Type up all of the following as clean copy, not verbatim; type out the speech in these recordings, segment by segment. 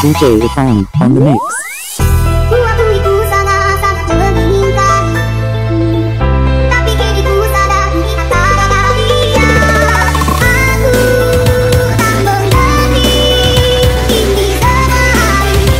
DJ Irfan on the mix. Waktu itu sangat-sangat menginginkan, tapi kini ku sadar di antara dia. Aku tak mengerti ini semua terjadi.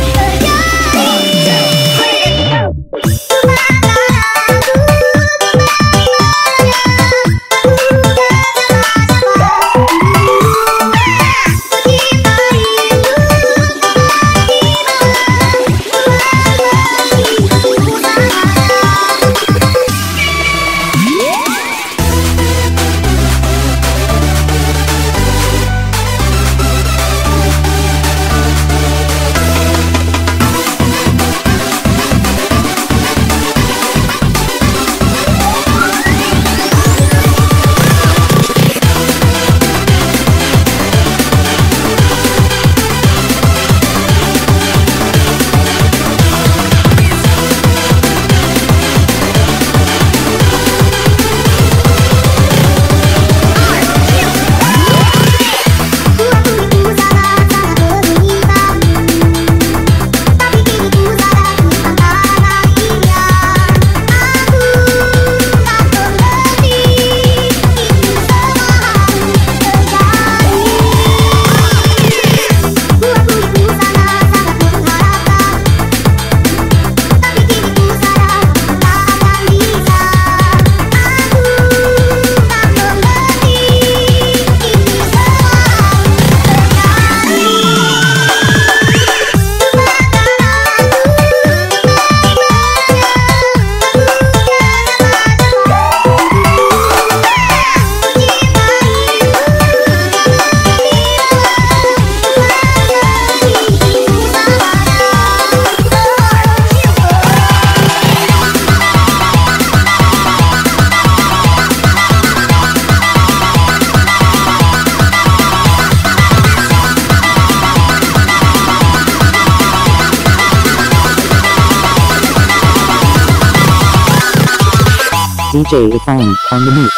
DJ Irfan on the mix.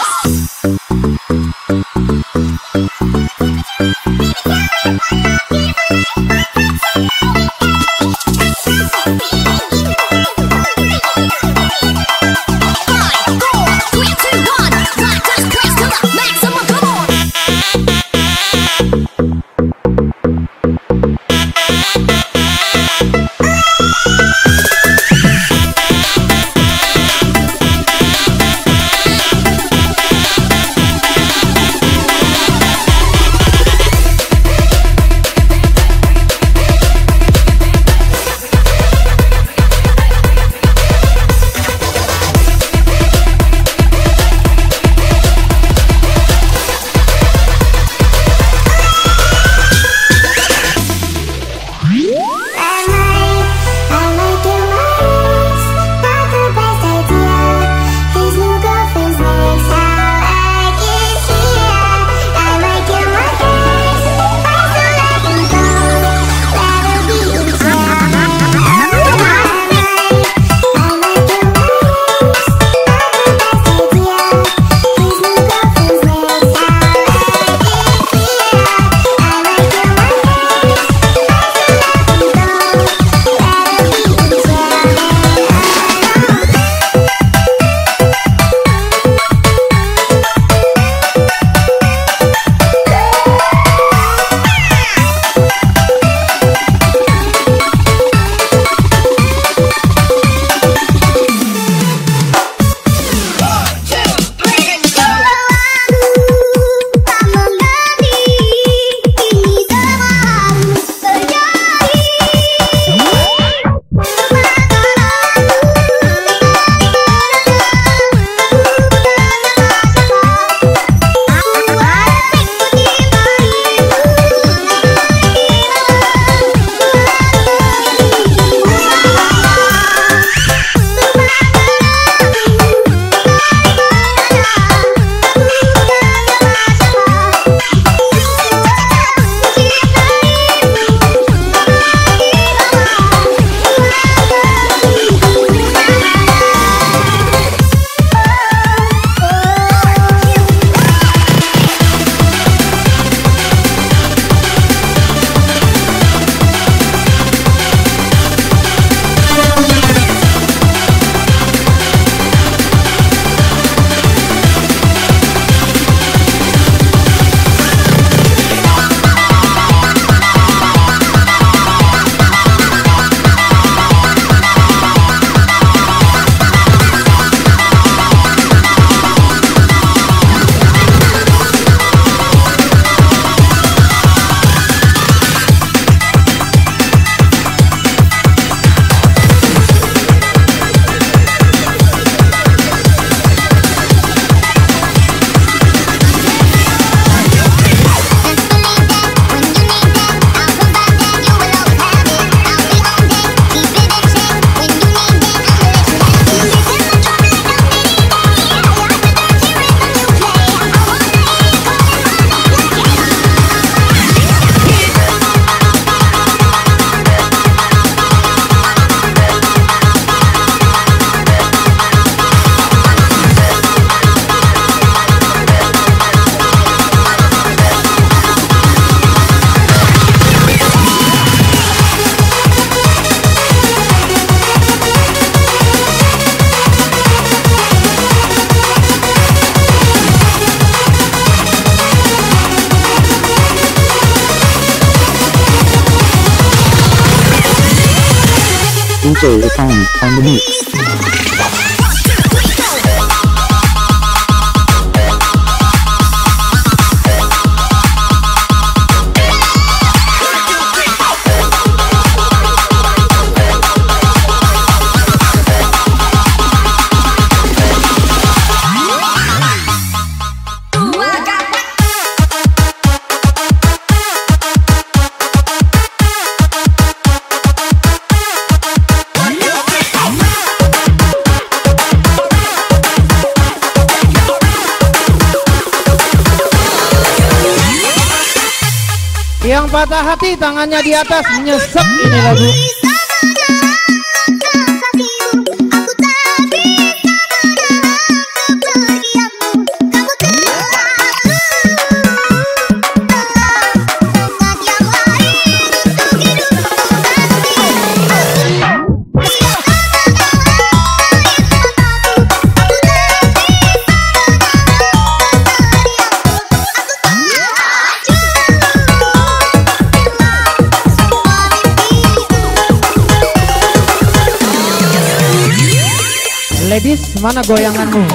DJ Ifan on the mix. Yang patah hati tangannya di atas menyesep ini lagu. Ladies, mana goyanganmu?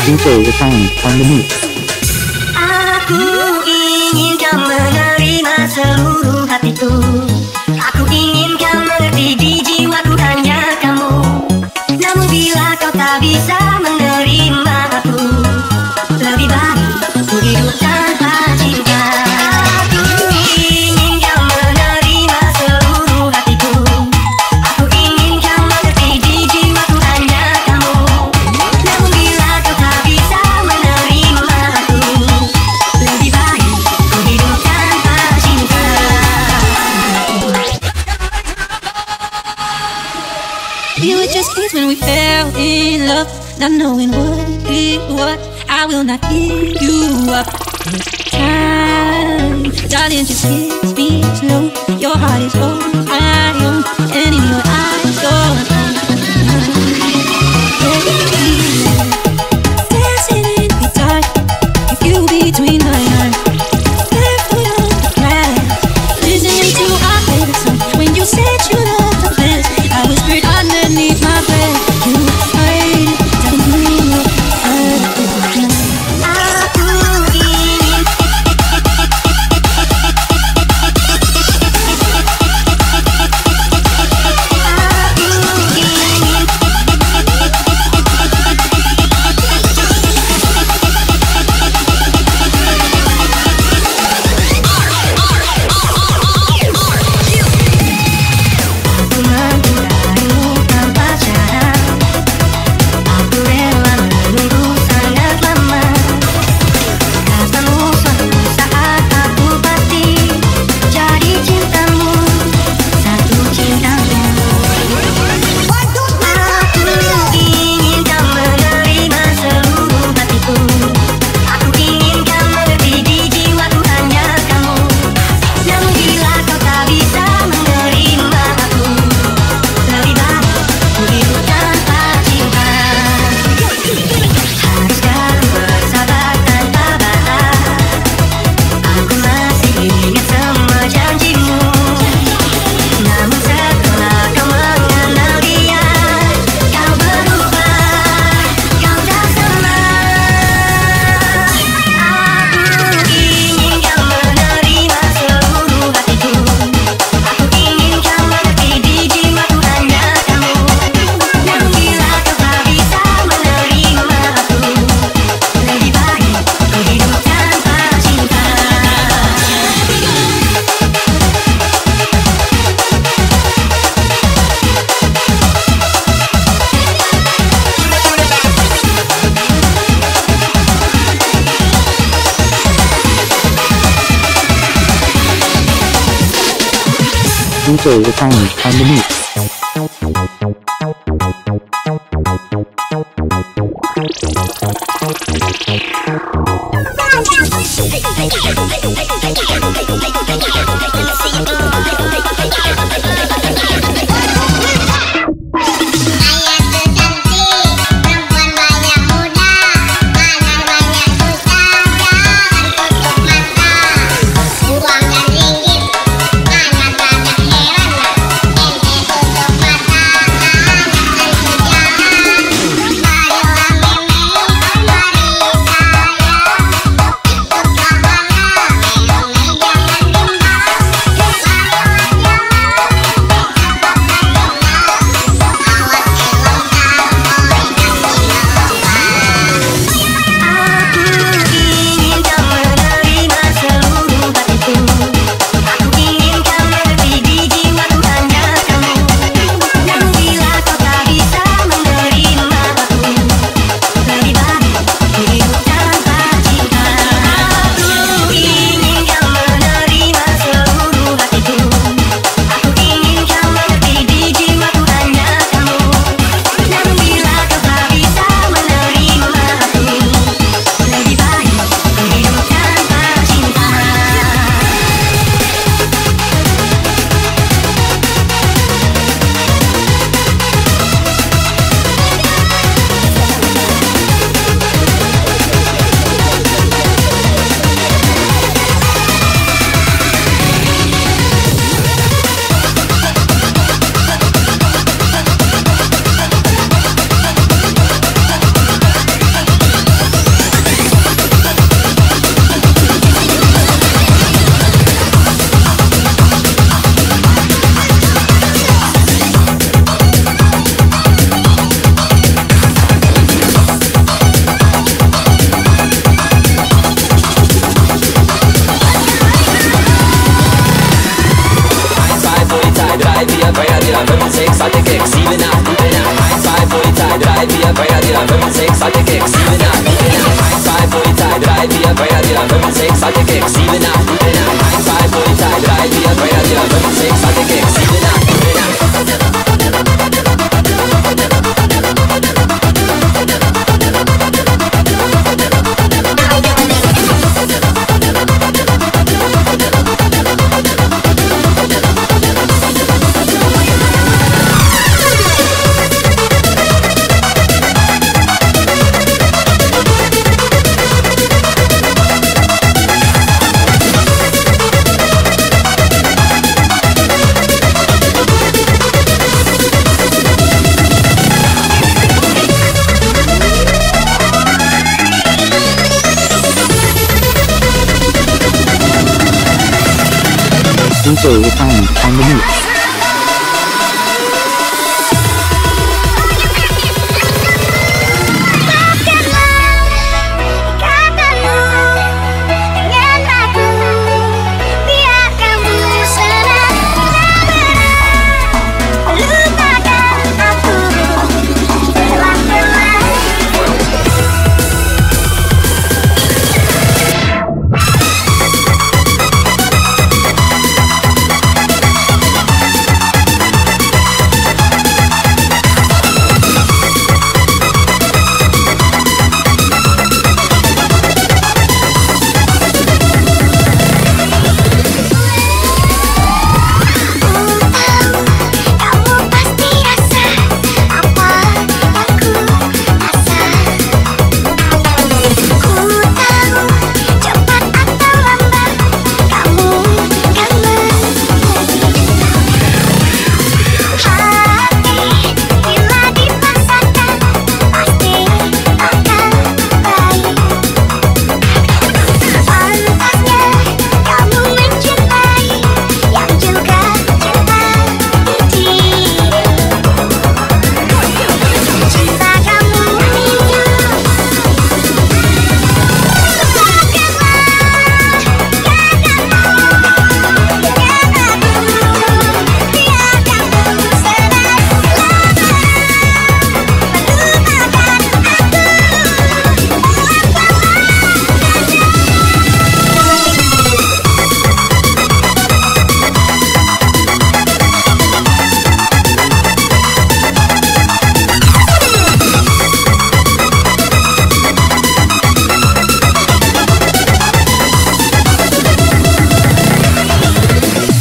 DJ Irfan on the mix. Aku ingin kau menerima seluruh hatiku. Aku ingin kau mengerti di jiwaku hanya kamu. Namun bila kau tak bisa menerima aku, lebih baik ku hidup tanpa cinta. Aku ingin kau menerima seluruh hatiku. Aku ingin kau mengerti di jiwaku hanya kamu. Namun bila kau tak bisa menerima aku, lebih baik ku hidup tanpa cinta. We were just kids when we fell in love, not knowing what is what. I will not give you up this time. Darling, just kiss me slow. Your heart is all I own, and in your eyes, dancing in the dark, with you between my arms, barefoot on the grass, listening to our favorite song. When you said you loved the best, I whispered underneath my breath, you heard it, telling me what DJ Irfan on the mix. Uang dan ringgit, anak banyak heran, ente tutup mata. 4, Feierabend, 5, 6, alte Keks, 7, 8, gute Nacht, 1, 2, Polizei, 3, 4, Feierabend, 5, 6, alte Keks, 7, 8, gute Nacht, 1, 2, Polizei, 3, 4, Feierabend, 5, 6, alte Keks, 7, 8, gute Nacht, 1, 2, Polizei, 3, 4, Feierabend, 5, 6, alte Keks, 7, 8, gute Nacht. DJ Refined on the mix.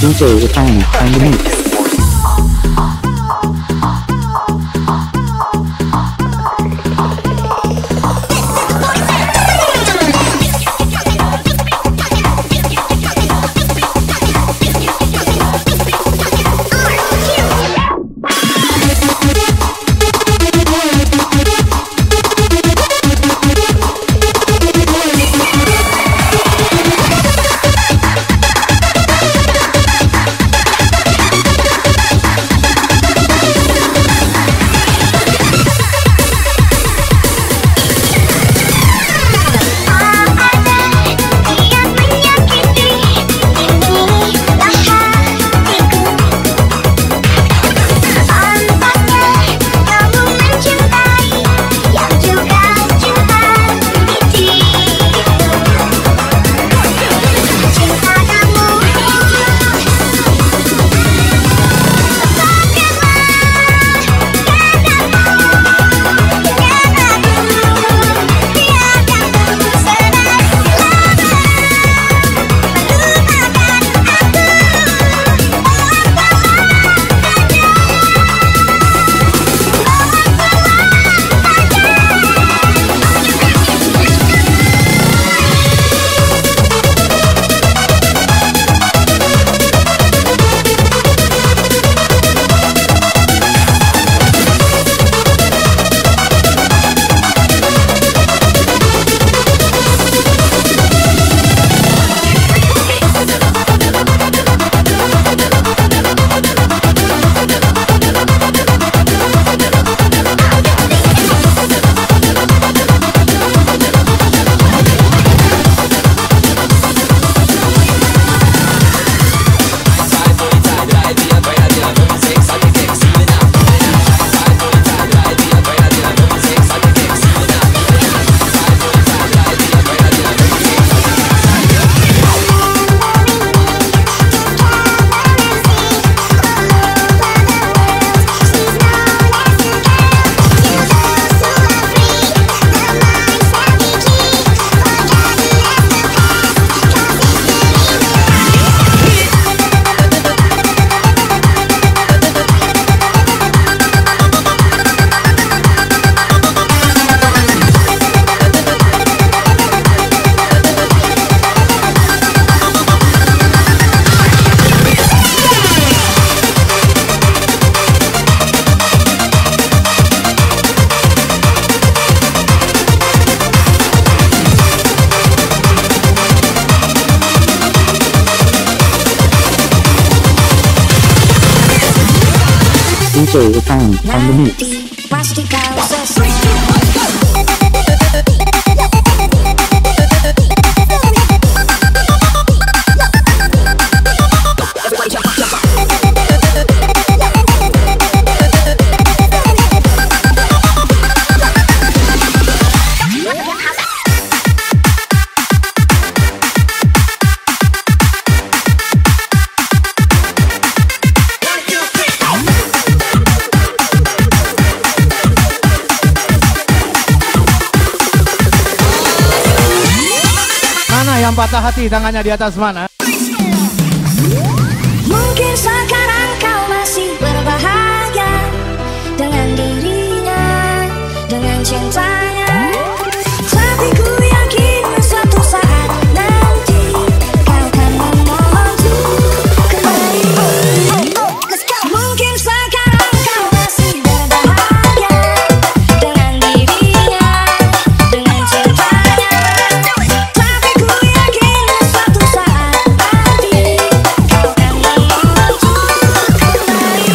DJ Refined on the mix. DJ Ivan on the mix. Pasti kau sesat. Yang patah hati tangannya di atas mana? Mungkin sekarang kau masih berbahagia dengan dirinya, dengan cintanya. Tapi ku yakin suatu saat nanti kau akan memohon kembali. Mungkin sekarang kau masih berbahagia dengan dirinya, dengan cintanya. Tapi ku yakin suatu saat nanti kau akan memohon kembali.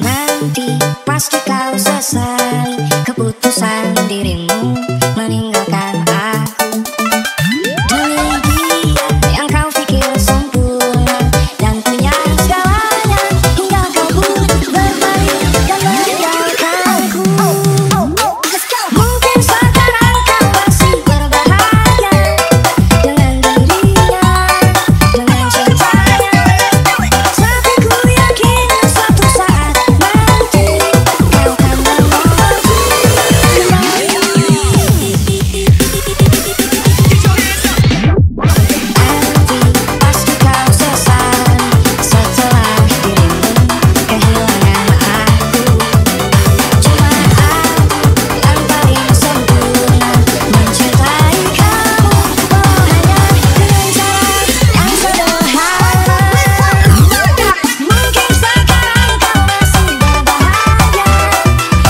Nanti pasti kau sesali keputusan dirimu meninggalkan aku. Demi dia yang kau pikir sempurna dan punya segalanya, hingga kau pun berbalik dan meninggalkanku. Mungkin sekarang kau masih berbahagia dengan dirinya, dengan cintanya. Tapi ku yakin suatu saat nanti kau akan memohon kembali. Nanti pasti kau sesali setelah dirimu kehilangan aku. Cuma aku yang paling sempurna mencintai kamu, hanya dengan cara yang sederhana. Mungkin sekarang kau masih berbahagia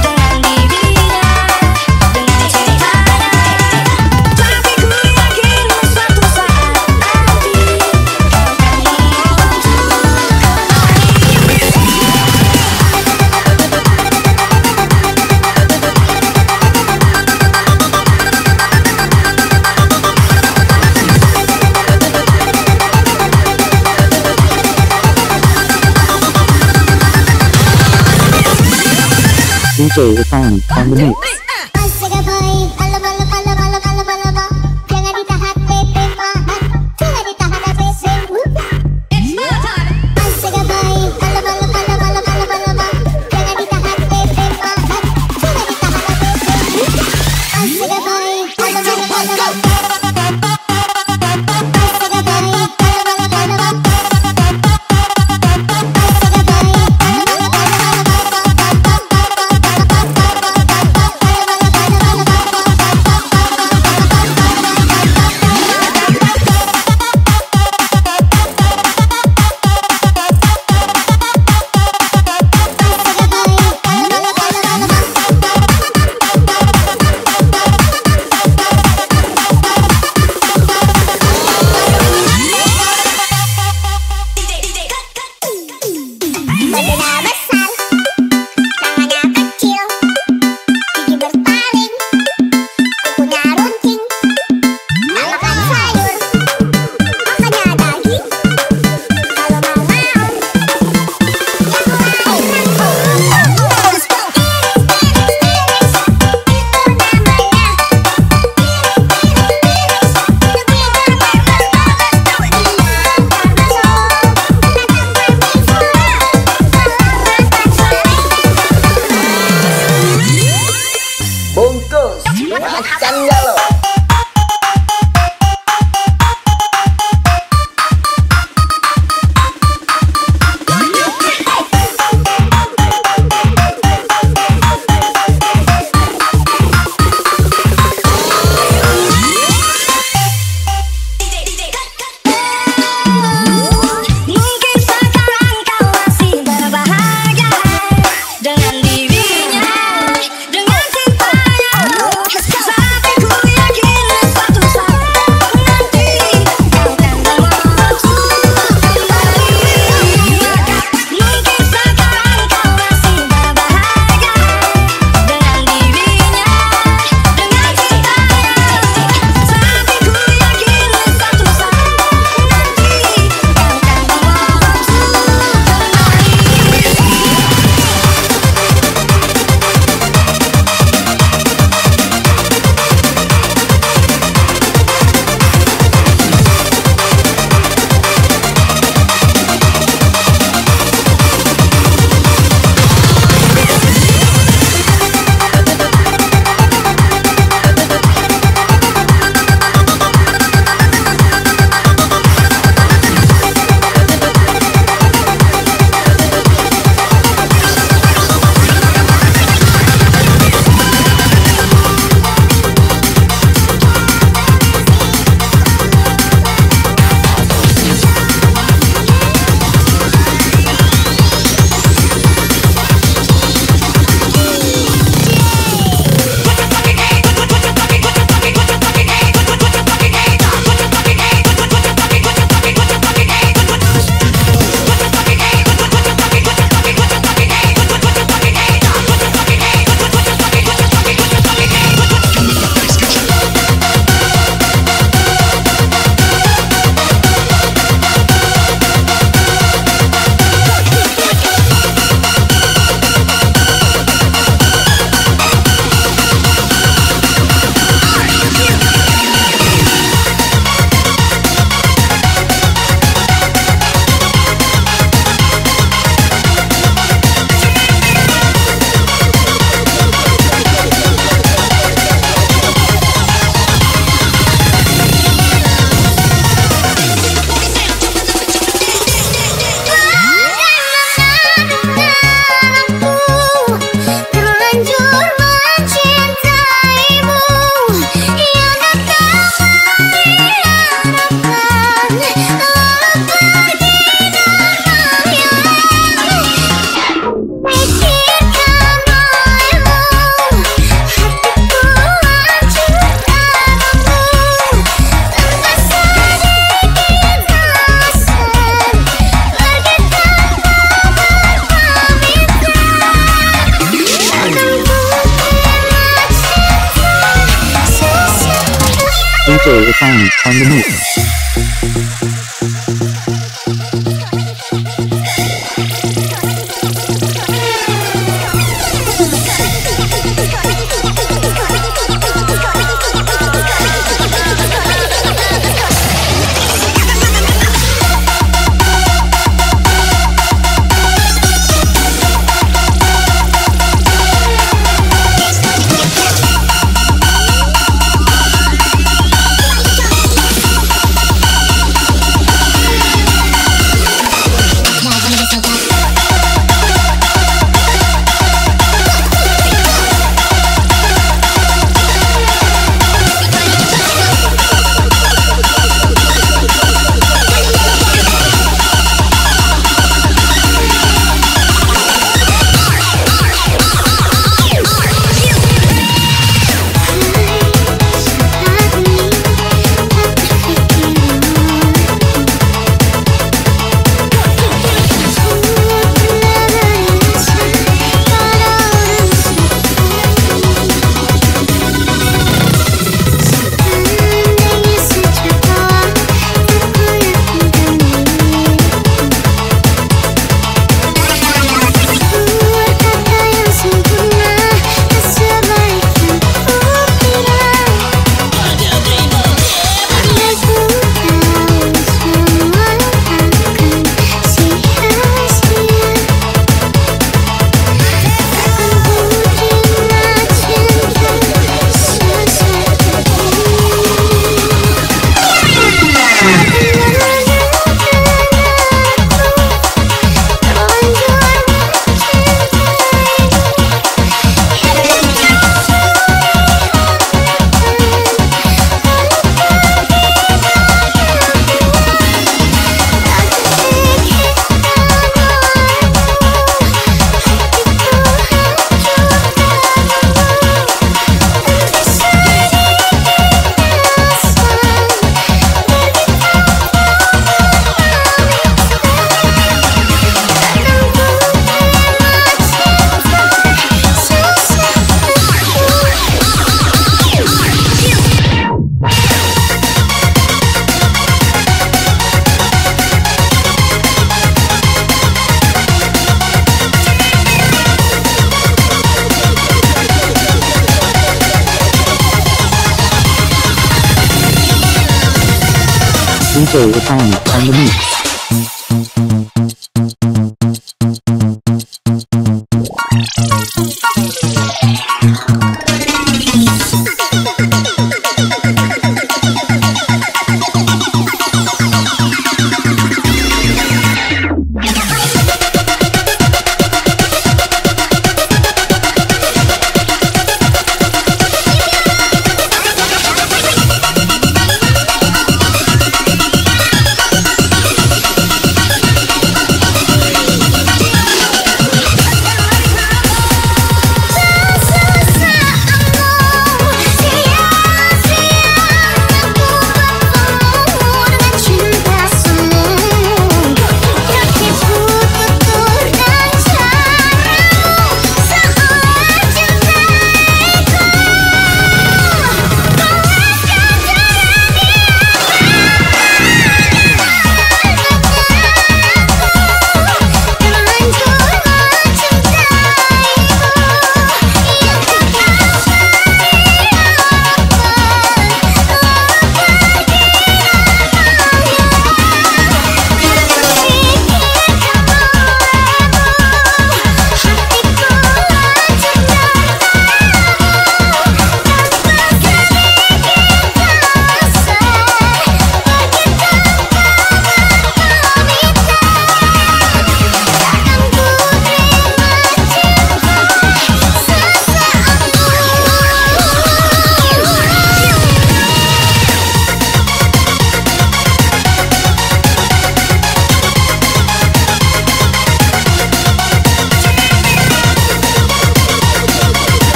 dengan dirinya, dengan cintanya. Tapi ku yakin suatu saat nanti kau akan memohon DJ Ivan on the mix. Astaga boy, jangan ditahan pepe pahat, jangan ditahan pepe. Astaga boy, jangan ditahan pepe pahat, jangan ditahan pepe. Astaga boy, DJ Ifani on the mix. DJ Ifani on the mix.